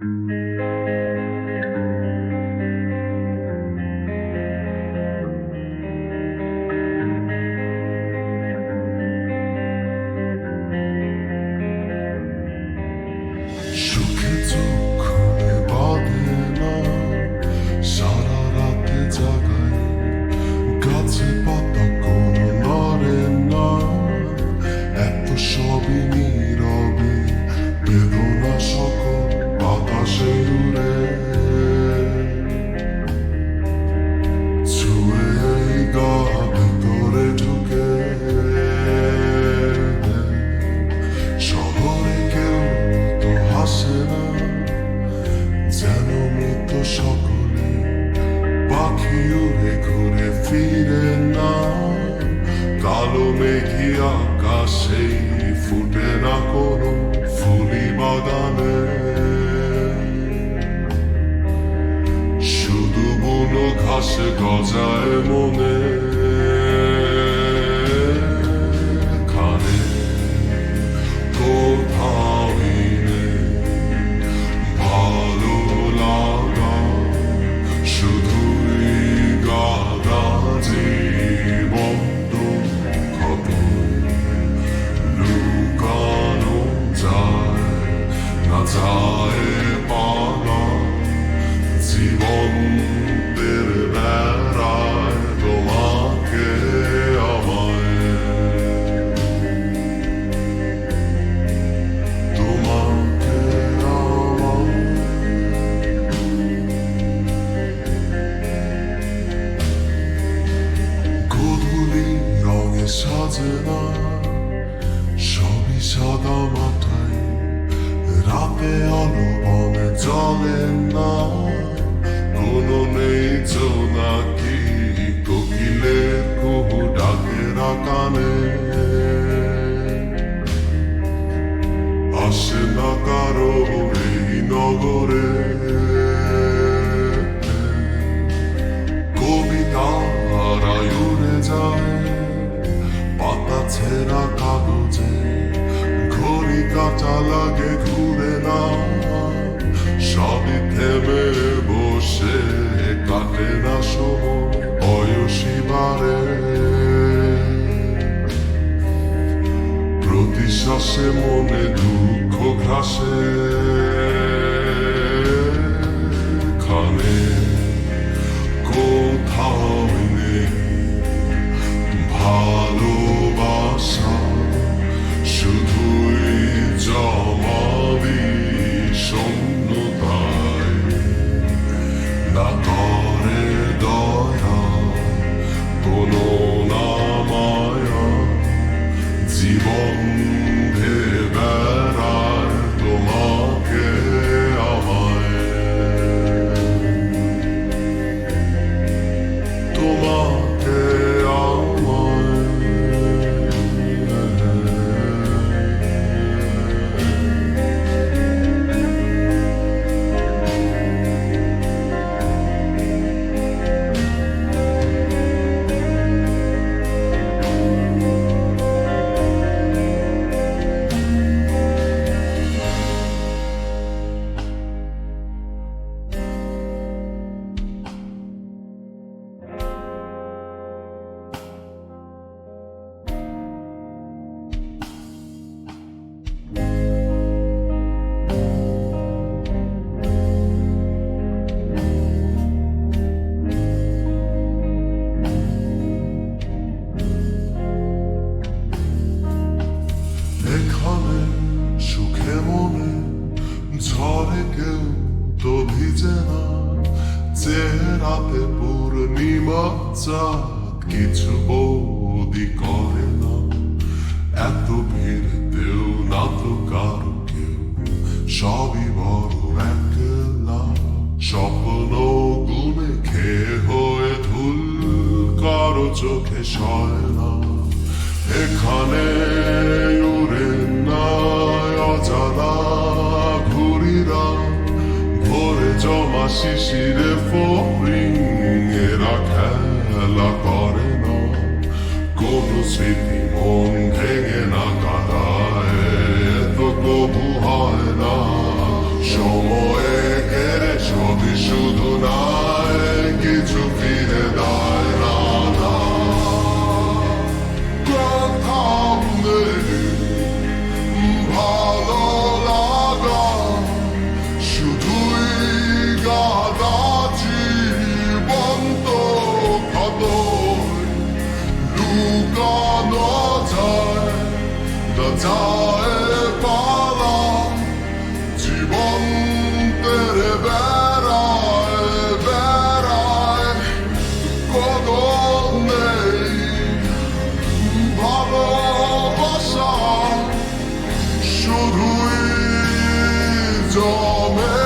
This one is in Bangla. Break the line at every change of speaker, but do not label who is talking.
সুখে চোখ খুলে বাঁধে না, সারা রাতে জাগায় গাছে পাতা কোনো নড়ে না, এত সবই নীরবে বেদনা সকল বাতাসে উড়ে ছুঁয়ে এই গা ভিতরে ঢুকে। শহরে কেউ তো হাসে না, যেন মৃত সকলে পাখি উড়ে ঘুরে ফিরে না, কালো মেঘি আকাশে ফুটে না কোনো ফুলি বাগানে, শুধু বুনো ঘাসে গজায় মনে খানে কোথাওই নেই ভালো লাগা, শুধুই গাদা জীবন ক্ষত লুকানো যায় না যায় পালা, জীবন তের বেড়ায় তোমাকে আমায়, তোমাকে আমায়। গোধূলি রঙে সাজে না, সবই সাদা মাথায়, রাতে আলো বনে জ্বলে না, কোনো নেই জোনাকি কোকিলের কুহু ডাকেরা কানে, আসে না কারো এই নগরে কবিতারা উড়ে যায় পাতা ছেঁড়া কাগজে, ঘড়ি কাটা লাগে ঘুরে না, সবই থেমে বসে কাটে না সময় বয়সী বারে, প্রতি শ্বাসে মনে দুঃখ ঘাসে খানে কোথাও নেই ভালোবাসা, শুধুই জমাবি শূন্যতায়, না করে দয়া কোনো না মায়া, জীবন ধেয়ে বেড়ায় তোমাকে আমায়, তোমাকে আমায়। এখানে সুখে মনে ঝড়ে কেউ তো ভিজে না, চেহারাতে পূর্ণিমা চাঁদ কিছু বৌদি করে না, এত ভিড়তেও না তো কারো কেউ, সবই বড় একলা, স্বপ্ন গুনে খেয়ে হয়ে ধুল কারো চোখে সয় না, এখানে উড়ে না অজানা ঘুরিরা, ভোরে জমা শিশিরে ফরিং এরা খেলা করে না, কোনো স্মৃতি মন ভেঙে না কাদায় তো কবু হয় না সময়ে যায় পালা জীবন তেরে বেড়ায় বেড়ায় কদর নেই ভালোবাসা শুধুই জমে